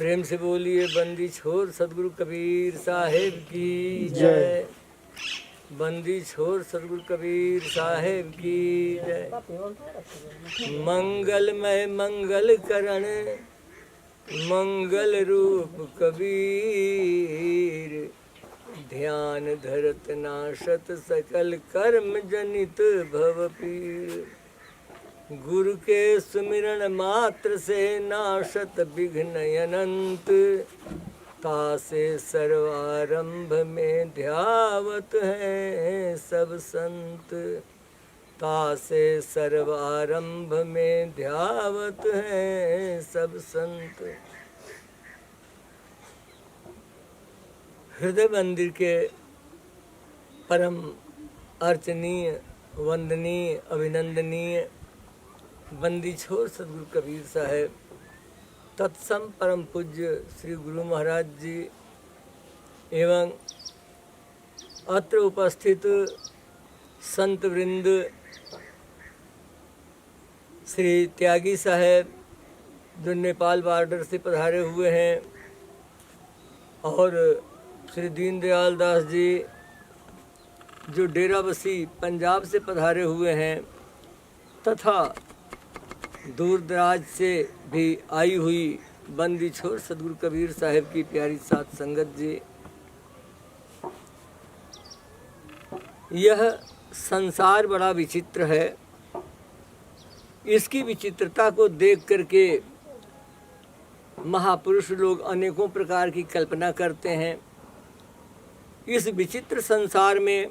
प्रेम से बोलिए बंदी छोर सदगुरु कबीर साहेब की जय। बंदी छोर सदगुरु कबीर साहेब की जय। मंगलमय मंगल करण मंगल रूप कबीर, ध्यान धरत नाशत सकल कर्म जनित भव पीर। गुरु के सुमिरन मात्र से नाशत विघ्न अनंत, तासे सर्वारंभ में ध्यावत हैं सब संत। तासे सर्वारंभ में ध्यावत हैं सब संत। हृदय मंदिर के परम अर्चनीय वंदनीय अभिनंदनीय बंदी छोर सदगुरु कबीर साहेब तत्सम परम पूज्य श्री गुरु महाराज जी एवं अत्र उपस्थित संत वृंद, श्री त्यागी साहेब जो नेपाल बॉर्डर से पधारे हुए हैं, और श्री दीनदयाल दास जी जो डेराबसी पंजाब से पधारे हुए हैं, तथा दूर दराज से भी आई हुई बंदी छोर सदगुरु कबीर साहेब की प्यारी साथ संगत जी। यह संसार बड़ा विचित्र है। इसकी विचित्रता को देख करके महापुरुष लोग अनेकों प्रकार की कल्पना करते हैं। इस विचित्र संसार में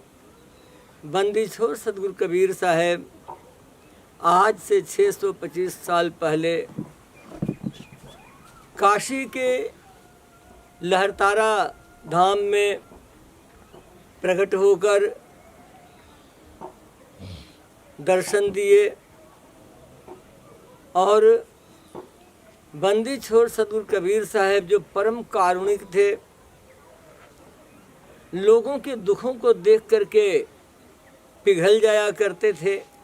बंदी छोर सदगुरु कबीर साहेब आज से 625 साल पहले काशी के लहरतारा धाम में प्रकट होकर दर्शन दिए, और बंदी छोर सदगुरु कबीर साहेब जो परम कारुणिक थे, लोगों के दुखों को देख करके पिघल जाया करते थे,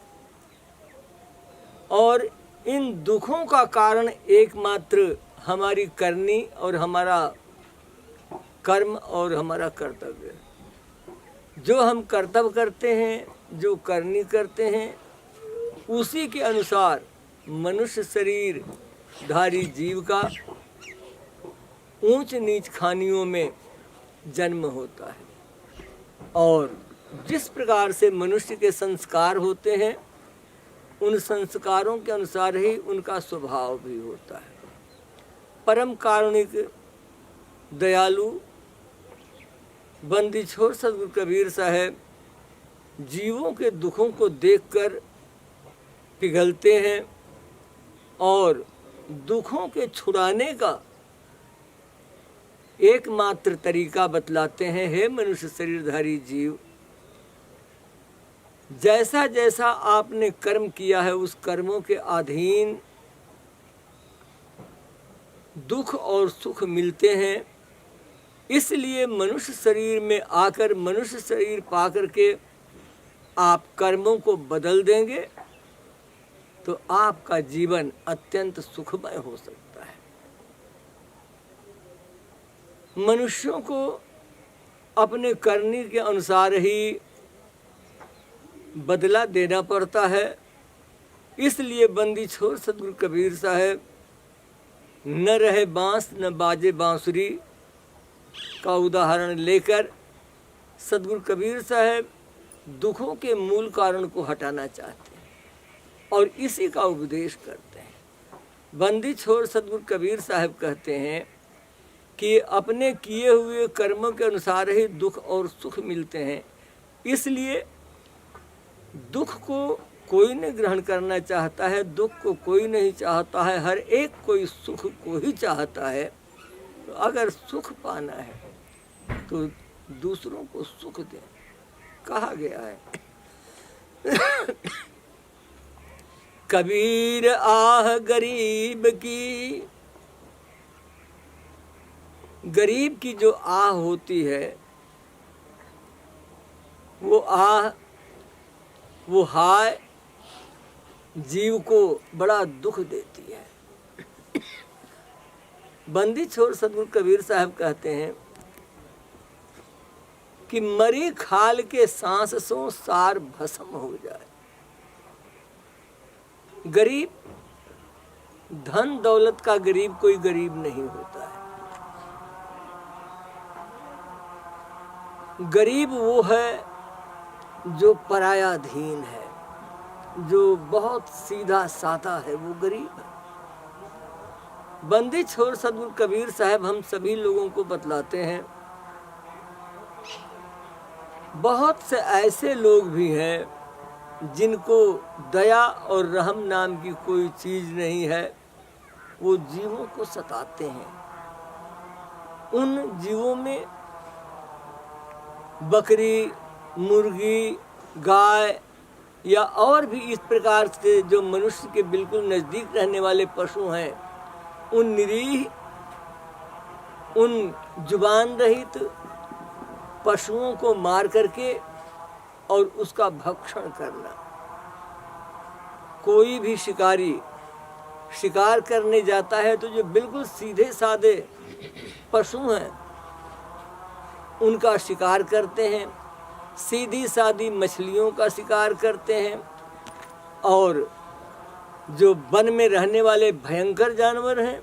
और इन दुखों का कारण एकमात्र हमारी करनी और हमारा कर्म और हमारा कर्तव्य। जो हम कर्तव्य करते हैं, जो करनी करते हैं, उसी के अनुसार मनुष्य शरीर धारी जीव का ऊंच नीच खानियों में जन्म होता है, और जिस प्रकार से मनुष्य के संस्कार होते हैं, उन संस्कारों के अनुसार ही उनका स्वभाव भी होता है। परम कारुणिक दयालु बंदी छोर सदगुरु कबीर साहेब जीवों के दुखों को देखकर पिघलते हैं, और दुखों के छुड़ाने का एकमात्र तरीका बतलाते हैं। हे मनुष्य शरीरधारी जीव, जैसा जैसा आपने कर्म किया है, उस कर्मों के अधीन दुख और सुख मिलते हैं। इसलिए मनुष्य शरीर में आकर, मनुष्य शरीर पाकर के आप कर्मों को बदल देंगे तो आपका जीवन अत्यंत सुखमय हो सकता है। मनुष्यों को अपने करनी के अनुसार ही बदला देना पड़ता है। इसलिए बंदी छोर सदगुरु कबीर साहेब न रहे बांस न बाजे बांसुरी का उदाहरण लेकर सदगुरु कबीर साहेब दुखों के मूल कारण को हटाना चाहते हैं, और इसी का उपदेश करते हैं। बंदी छोर सदगुरु कबीर साहब कहते हैं कि अपने किए हुए कर्मों के अनुसार ही दुख और सुख मिलते हैं। इसलिए दुख को कोई नहीं ग्रहण करना चाहता है, दुख को कोई नहीं चाहता है, हर एक कोई सुख को ही चाहता है। तो अगर सुख पाना है तो दूसरों को सुख दें, कहा गया है। कबीर आह गरीब की, गरीब की जो आह होती है, वो आह, वो हाय जीव को बड़ा दुख देती है। बंदी छोड़ सदगुरु कबीर साहब कहते हैं कि मरी खाल के सांस सो सार भस्म हो जाए। गरीब, धन दौलत का गरीब कोई गरीब नहीं होता है। गरीब वो है जो परायाधीन है, जो बहुत सीधा साधा है, वो गरीब है। बंदी छोड़ सदगुरु कबीर साहब हम सभी लोगों को बतलाते हैं, बहुत से ऐसे लोग भी हैं जिनको दया और रहम नाम की कोई चीज नहीं है, वो जीवों को सताते हैं। उन जीवों में बकरी, मुर्गी, गाय या और भी इस प्रकार से जो मनुष्य के बिल्कुल नजदीक रहने वाले पशु हैं, उन निरीह, उन जुबान रहित पशुओं को मार करके और उसका भक्षण करना। कोई भी शिकारी शिकार करने जाता है तो जो बिल्कुल सीधे साधे पशु हैं उनका शिकार करते हैं, सीधी सादी मछलियों का शिकार करते हैं, और जो वन में रहने वाले भयंकर जानवर हैं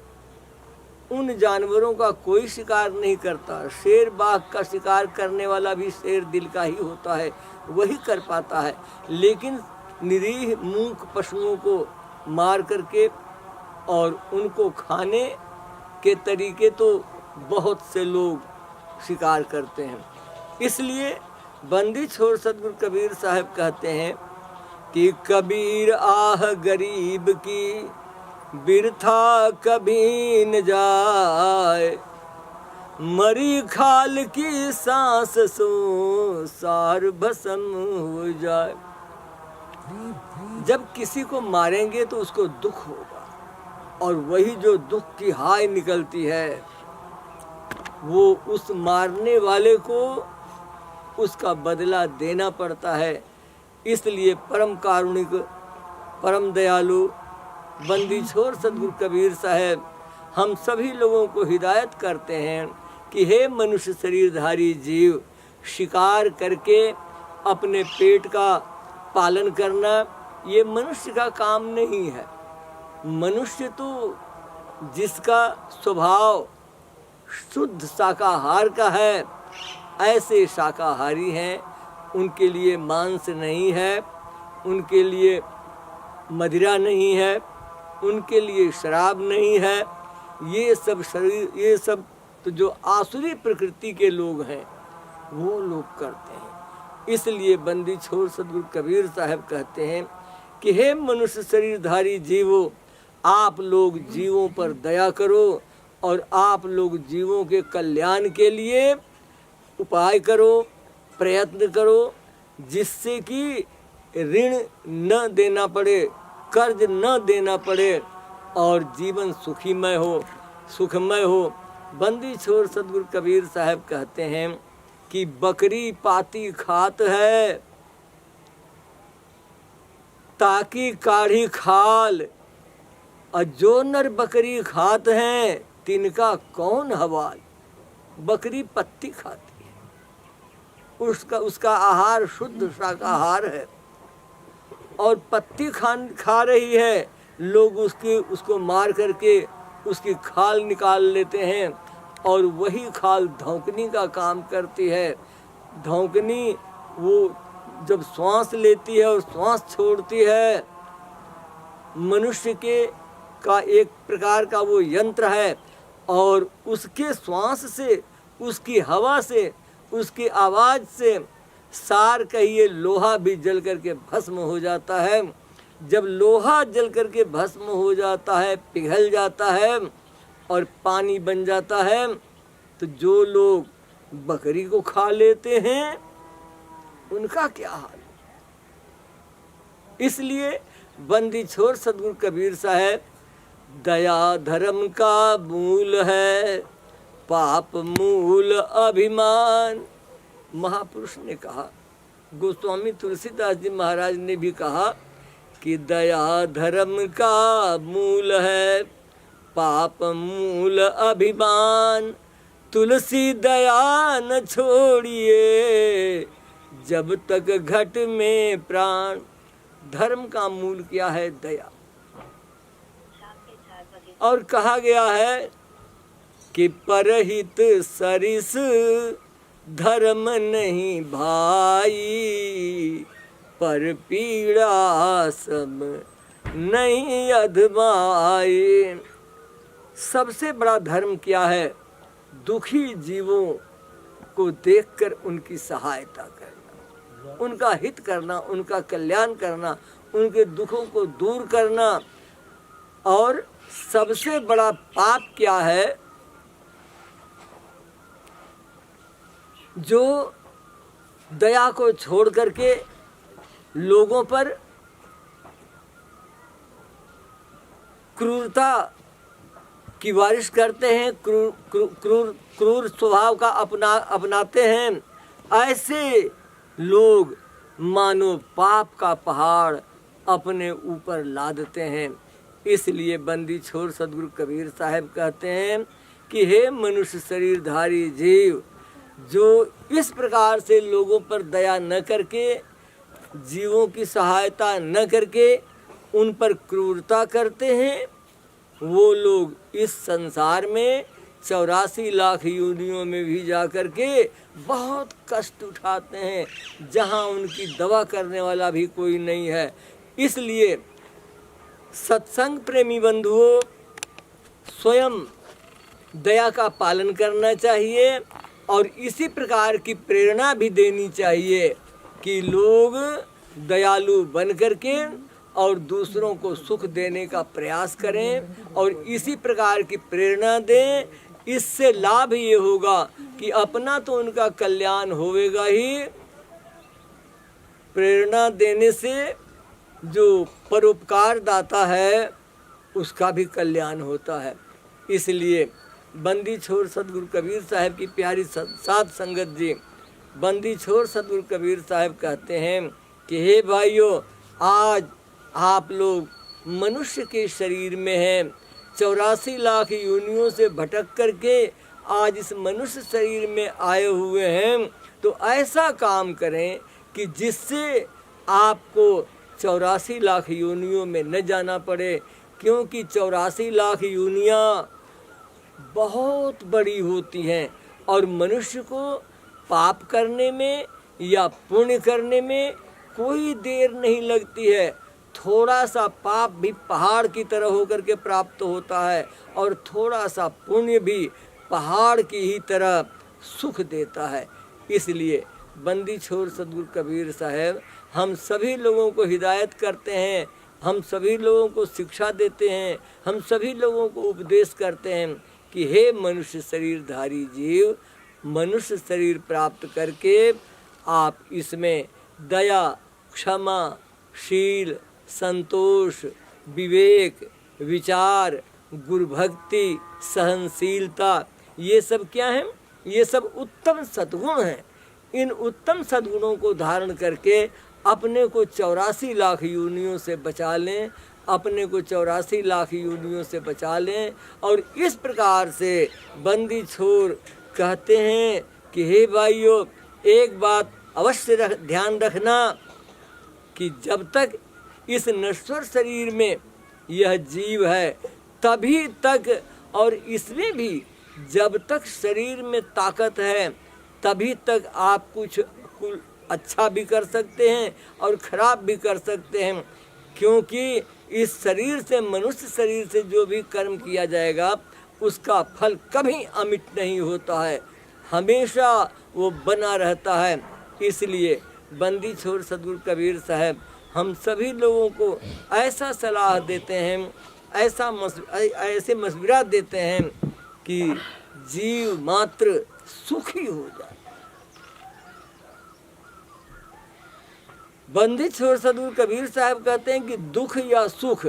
उन जानवरों का कोई शिकार नहीं करता। शेर बाघ का शिकार करने वाला भी शेर दिल का ही होता है, वही कर पाता है। लेकिन निरीह मूक पशुओं को मार करके और उनको खाने के तरीके तो बहुत से लोग शिकार करते हैं। इसलिए बंदी छोड़ सदगुरु कबीर साहब कहते हैं कि कबीर आह गरीब की बिरथा कभी न जाए, मरी खाल की सांस सो सार भस्म हो जाए। जब किसी को मारेंगे तो उसको दुख होगा, और वही जो दुख की हाय निकलती है वो उस मारने वाले को उसका बदला देना पड़ता है। इसलिए परम कारुणिक, परम दयालु बंदी छोड़ सदगुरु कबीर साहब हम सभी लोगों को हिदायत करते हैं कि हे मनुष्य शरीरधारी जीव, शिकार करके अपने पेट का पालन करना ये मनुष्य का काम नहीं है। मनुष्य तो जिसका स्वभाव शुद्ध शाकाहार का है, ऐसे शाकाहारी हैं, उनके लिए मांस नहीं है, उनके लिए मदिरा नहीं है, उनके लिए शराब नहीं है। ये सब शरीर, ये सब तो जो आसुरी प्रकृति के लोग हैं वो लोग करते हैं। इसलिए बंदी छोड़ सदगुरु कबीर साहब कहते हैं कि हे मनुष्य शरीरधारी जीवों, आप लोग जीवों पर दया करो और आप लोग जीवों के कल्याण के लिए उपाय करो, प्रयत्न करो, जिससे कि ऋण न देना पड़े, कर्ज न देना पड़े और जीवन सुखीमय हो, सुखमय हो। बंदी छोड़ सदगुरु कबीर साहब कहते हैं कि बकरी पाती खात है ताकि काढ़ी खाल, और जो नर बकरी खात हैं तिनका कौन हवाल। बकरी पत्ती खाती है, उसका आहार शुद्ध शाकाहार है, और पत्ती खा रही है, लोग उसको मार करके उसकी खाल निकाल लेते हैं, और वही खाल धौंकनी का काम करती है। धौंकनी वो जब श्वास लेती है और श्वास छोड़ती है, मनुष्य का एक प्रकार का वो यंत्र है, और उसके श्वास से, उसकी हवा से, उसकी आवाज़ से सार कहिए लोहा भी जल करके भस्म हो जाता है। जब लोहा जल करके भस्म हो जाता है, पिघल जाता है और पानी बन जाता है, तो जो लोग बकरी को खा लेते हैं उनका क्या हाल। इसलिए बंदी छोड़ सदगुरु कबीर साहब, दया धर्म का मूल है, पाप मूल अभिमान। महापुरुष ने कहा, गोस्वामी तुलसीदास जी महाराज ने भी कहा कि दया धर्म का मूल है, पाप मूल अभिमान, तुलसी दया न छोड़िए, जब तक घट में प्राण। धर्म का मूल क्या है? दया। और कहा गया है कि परहित सरिस धर्म नहीं भाई, पर पीड़ा सब नहीं अधमाई। सबसे बड़ा धर्म क्या है? दुखी जीवों को देखकर उनकी सहायता करना, उनका हित करना, उनका कल्याण करना, उनके दुखों को दूर करना। और सबसे बड़ा पाप क्या है? जो दया को छोड़ करके लोगों पर क्रूरता की बारिश करते हैं, क्रूर स्वभाव का अपनाते हैं। ऐसे लोग मानो पाप का पहाड़ अपने ऊपर लादते हैं। इसलिए बंदी छोड़ सदगुरु कबीर साहब कहते हैं कि हे मनुष्य शरीरधारी जीव, जो इस प्रकार से लोगों पर दया न करके, जीवों की सहायता न करके उन पर क्रूरता करते हैं, वो लोग इस संसार में 84 लाख योनियों में भी जा कर के बहुत कष्ट उठाते हैं, जहाँ उनकी दवा करने वाला भी कोई नहीं है। इसलिए सत्संग प्रेमी बंधुओं, स्वयं दया का पालन करना चाहिए और इसी प्रकार की प्रेरणा भी देनी चाहिए कि लोग दयालु बन करके और दूसरों को सुख देने का प्रयास करें और इसी प्रकार की प्रेरणा दें। इससे लाभ ये होगा कि अपना तो उनका कल्याण होवेगा ही, प्रेरणा देने से जो परोपकार दाता है उसका भी कल्याण होता है। इसलिए बंदी छोड़ सदगुरु कबीर साहब की प्यारी साध संगत जी, बंदी छोड़ सदगुरु कबीर साहब कहते हैं कि हे भाइयों, आज आप लोग मनुष्य के शरीर में हैं, 84 लाख योनियों से भटक करके आज इस मनुष्य शरीर में आए हुए हैं, तो ऐसा काम करें कि जिससे आपको 84 लाख योनियों में न जाना पड़े, क्योंकि 84 लाख योनियाँ बहुत बड़ी होती हैं और मनुष्य को पाप करने में या पुण्य करने में कोई देर नहीं लगती है। थोड़ा सा पाप भी पहाड़ की तरह होकर के प्राप्त होता है और थोड़ा सा पुण्य भी पहाड़ की ही तरह सुख देता है। इसलिए बंदी छोड़ सदगुरु कबीर साहब हम सभी लोगों को हिदायत करते हैं, हम सभी लोगों को शिक्षा देते हैं, हम सभी लोगों को उपदेश करते हैं कि हे मनुष्य शरीरधारी जीव, मनुष्य शरीर प्राप्त करके आप इसमें दया, क्षमा, शील, संतोष, विवेक, विचार, गुरु भक्ति, सहनशीलता, ये सब क्या है? ये सब उत्तम सद्गुण हैं। इन उत्तम सद्गुणों को धारण करके अपने को 84 लाख योनियों से बचा लें, अपने को 84 लाख योनियों से बचा लें। और इस प्रकार से बंदी छोड़ कहते हैं कि हे भाइयों, एक बात अवश्य ध्यान रखना कि जब तक इस नश्वर शरीर में यह जीव है तभी तक, और इसमें भी जब तक शरीर में ताकत है तभी तक आप कुछ अच्छा भी कर सकते हैं और खराब भी कर सकते हैं, क्योंकि इस शरीर से, मनुष्य शरीर से जो भी कर्म किया जाएगा उसका फल कभी अमिट नहीं होता है, हमेशा वो बना रहता है। इसलिए बंदी छोड़ सदगुरु कबीर साहब हम सभी लोगों को ऐसा सलाह देते हैं, ऐसे मशवरा देते हैं कि जीव मात्र सुखी हो जाए। बंदी छोड़ सदगुरु कबीर साहब कहते हैं कि दुख या सुख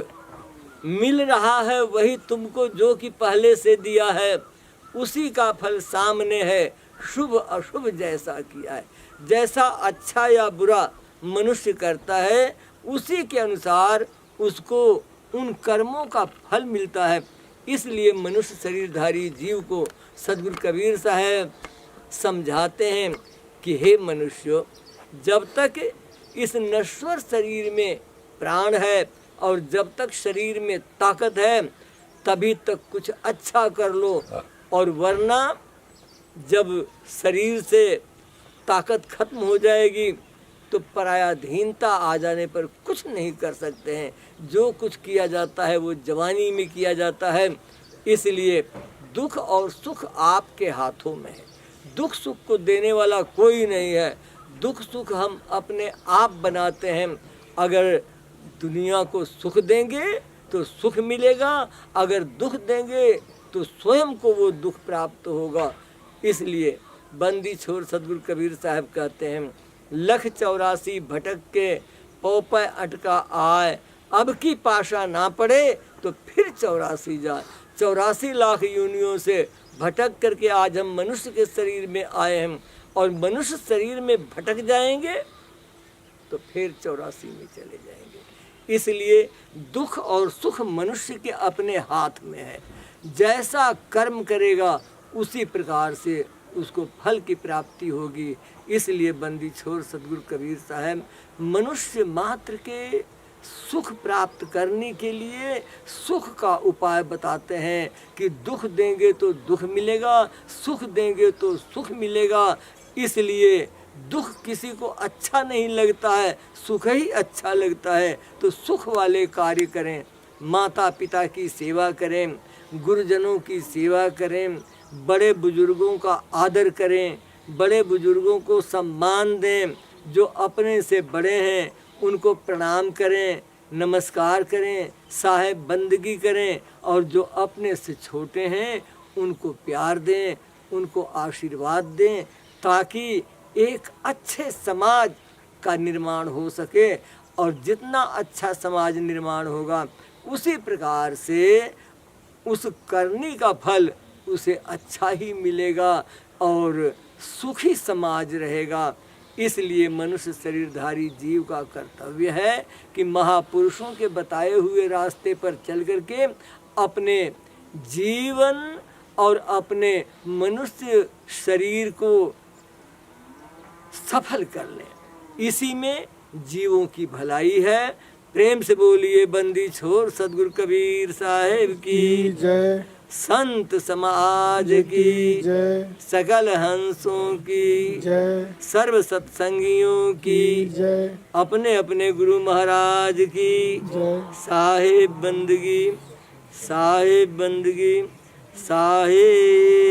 मिल रहा है वही तुमको जो कि पहले से दिया है, उसी का फल सामने है, शुभ अशुभ जैसा किया है। जैसा अच्छा या बुरा मनुष्य करता है उसी के अनुसार उसको उन कर्मों का फल मिलता है। इसलिए मनुष्य शरीरधारी जीव को सदगुरु कबीर साहब समझाते हैं कि हे मनुष्य, जब तक इस नश्वर शरीर में प्राण है और जब तक शरीर में ताकत है तभी तक कुछ अच्छा कर लो, और वरना जब शरीर से ताकत खत्म हो जाएगी तो परायाधीनता आ जाने पर कुछ नहीं कर सकते हैं। जो कुछ किया जाता है वो जवानी में किया जाता है। इसलिए दुख और सुख आपके हाथों में है। दुख सुख को देने वाला कोई नहीं है। दुख सुख हम अपने आप बनाते हैं। अगर दुनिया को सुख देंगे तो सुख मिलेगा, अगर दुख देंगे तो स्वयं को वो दुख प्राप्त होगा। इसलिए बंदी छोर सदगुरु कबीर साहब कहते हैं, लख 84 भटक के पौपै अटका आए, अब की पाशा ना पड़े तो फिर 84 जाए। 84 लाख योनियों से भटक करके आज हम मनुष्य के शरीर में आए हैं, और मनुष्य शरीर में भटक जाएंगे तो फिर 84 में चले जाएंगे। इसलिए दुख और सुख मनुष्य के अपने हाथ में है। जैसा कर्म करेगा उसी प्रकार से उसको फल की प्राप्ति होगी। इसलिए बंदी छोर सदगुरु कबीर साहब मनुष्य मात्र के सुख प्राप्त करने के लिए सुख का उपाय बताते हैं कि दुख देंगे तो दुख मिलेगा, सुख देंगे तो सुख मिलेगा। इसलिए दुख किसी को अच्छा नहीं लगता है, सुख ही अच्छा लगता है। तो सुख वाले कार्य करें, माता पिता की सेवा करें, गुरुजनों की सेवा करें, बड़े बुजुर्गों का आदर करें, बड़े बुजुर्गों को सम्मान दें। जो अपने से बड़े हैं उनको प्रणाम करें, नमस्कार करें, साहेब बंदगी करें, और जो अपने से छोटे हैं उनको प्यार दें, उनको आशीर्वाद दें, ताकि एक अच्छे समाज का निर्माण हो सके। और जितना अच्छा समाज निर्माण होगा उसी प्रकार से उस करने का फल उसे अच्छा ही मिलेगा और सुखी समाज रहेगा। इसलिए मनुष्य शरीरधारी जीव का कर्तव्य है कि महापुरुषों के बताए हुए रास्ते पर चल करके अपने जीवन और अपने मनुष्य शरीर को सफल कर लें। इसी में जीवों की भलाई है। प्रेम से बोलिए बंदी छोर सदगुरु कबीर साहेब की जय, संत समाज की जय, सकल हंसों की जय, सर्व सत्संगियों की जय, अपने अपने गुरु महाराज की जय। साहेब बंदगी, साहेब बंदगी, साहेब